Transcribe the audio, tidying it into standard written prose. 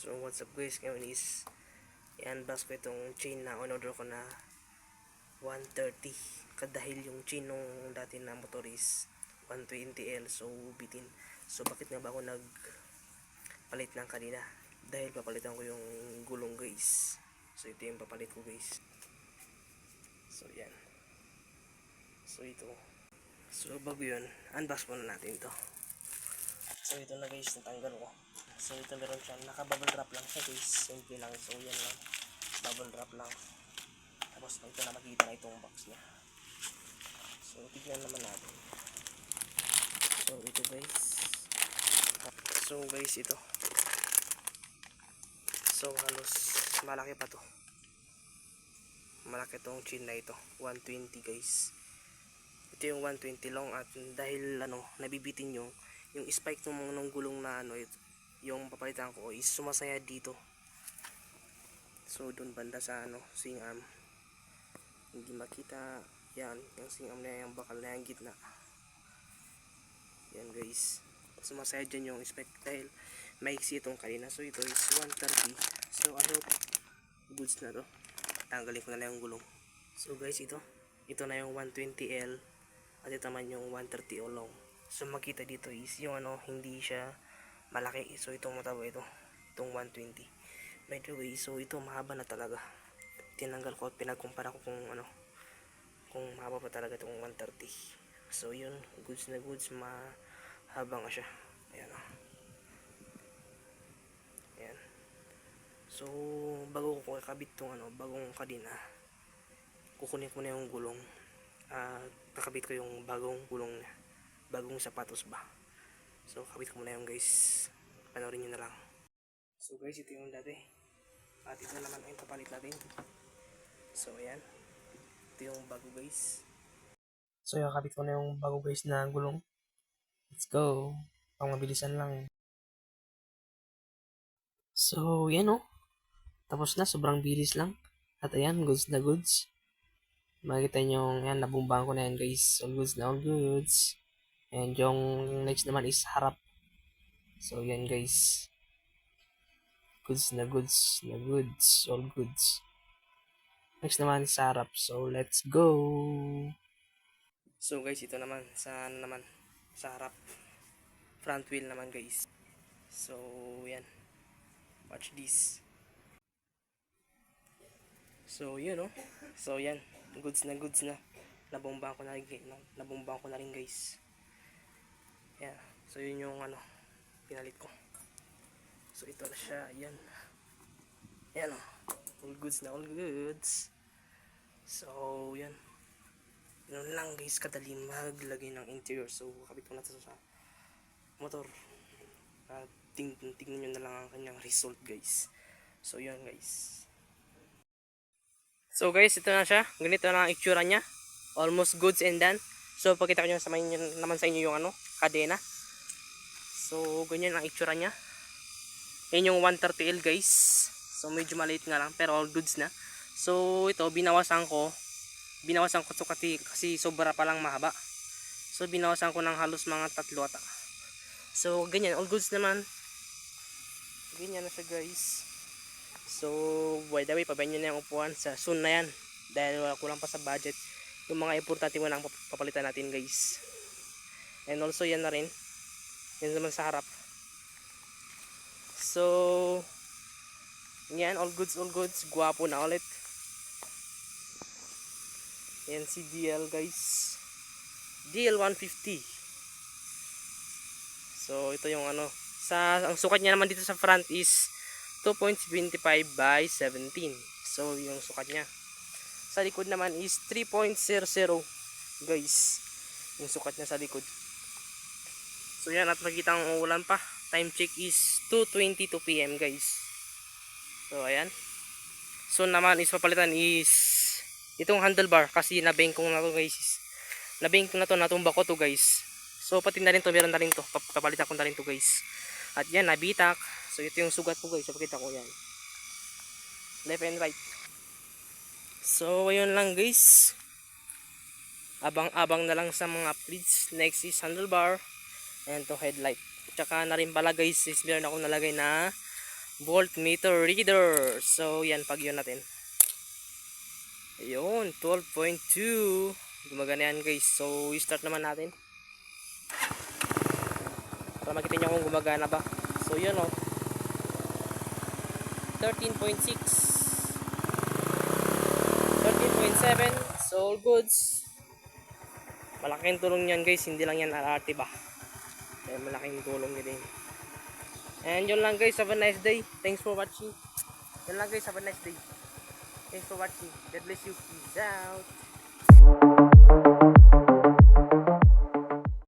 So what's up guys, ngayon is i-unbox ko itong chain na on-order ko na 130 dahil yung chain nung dati na motor is 120L, so bitin. So bakit nga ba ako nagpalit ng kanina? Dahil papalitan ko yung gulong guys. So ito yung papalit ko guys. So yan. So ito. So bago yun, unbox muna natin ito. So ito na guys, natanggal ko. So ito meron siya, naka-bubble wrap lang siya guys. Simple lang, so yan lang. Bubble wrap lang. Tapos ito na makikita na itong box niya. So tignan naman natin. So ito guys. So guys ito. So halos malaki pa to. Malaki tong chain na ito. 120 guys. Ito yung 120 long at dahil nabibitin yung spike ng gulong na yung papalitan ko is sumasaya dito. So doon banda sa singam. Hindi makita yan, yung singam na yung bakal na yung gitna. Yan guys. Sumasaya dyan yung spike dahil maiksi itong kanina. So ito is 130. So I hope goods na to. Tanggalin ko na lang yung gulong. So guys ito na yung 120L at ito naman yung 130 long. So makita dito is yung hindi siya malaki. So itong mataba itong 120. By the way, so ito mahaba na talaga. Tinanggal ko at pinagkumpara ko kung mahaba pa talaga itong 130. So yun, goods na goods, mahaba nga siya. Ayan o. Ayan. So bago ko kakabit itong bagong kadena, kukunin ko na yung gulong. Kakabit ko yung bagong gulong na. Bagong sapatos ba. So kabit ko muna yung guys. Panoorin nyo na lang. So guys, ito yung dati. At ito naman ay papalit natin. So ayan. Ito yung bago guys. So kakabit ko na yung bago guys na gulong. Let's go. Pang mabilisan lang. So yan o. Tapos na, sobrang bilis lang. At ayan, goods na goods. Makikita nyo yan, nabumbahan ko na yan guys. All goods na all goods. And yung next naman is harap. So yan guys. Goods na goods na goods. All goods. Next naman sa harap. So let's go. So guys, ito naman sa harap. Front wheel naman guys. So yan. Watch this. So yun oh. So yan. Goods na goods na. Nabombahan ko na rin guys. Yeah. So yun yung pinalit ko. So ito na siya. Ayan. Ayan o. All goods na all goods. So yan. Yun lang guys, kadali maglagay ng interior. So kabit ko na ito sa motor. Tingnan nyo na lang ang kanyang result guys. So yun guys. So guys, ito na siya. Ganito na ang itsura niya. Almost goods and done. So pakita ko nyo naman sa inyo yung kadena. So ganyan ang itsura niya. Yan yung 130L guys. So medyo maliit nga lang pero all goods na. So ito binawasan ko so kasi sobra pa lang mahaba. So binawasan ko ng halos mga 3 ata. So ganyan all goods naman. Ganyan na siya guys. So by the way, pabayan nyo na yung upuan sa soon na yan. Dahil wala kulang pa sa budget. Yung mga importante mo lang papalitan natin guys. And also yan na rin. Yan naman sa harap. So yan, all goods. Guwapo na ulit. Yan si DL guys. DL 150. So ito yung ang sukat niya naman dito sa front is 2.25 by 17. So yung sukat niya. Sa likod naman is 3.00 guys. Yung sukat niya sa likod. So yan, at makikita ang ulan pa. Time check is 2:22 PM guys. So ayan. So naman is papalitan is itong handlebar kasi nabengkong na to guys. Nabengkong na to, natumba ko to guys. So pati na rin to, meron na rin to. Papalitan ko na rin to guys. At yan, nabitak. So ito yung sugat ko guys. So pakita ko yan. Left and right. So ayun lang guys. Abang-abang na lang sa mga upgrades. Next is handlebar and to headlight. Tsaka na rin pala guys is meron akong nalagay na voltmeter reader. So yan, pag yun natin. Ayun, 12.2. Gumagana yan guys. So i-start naman natin. Para makita nyo kung gumagana ba. So yun o. 13.6. 13.7. So all goods. Malaking tulong yan guys. Hindi lang yan arati ba. Kaya malaking tulong din. And yun lang guys. Have a nice day. Thanks for watching. Yun lang guys. Have a nice day. Thanks for watching. God bless you. Peace out.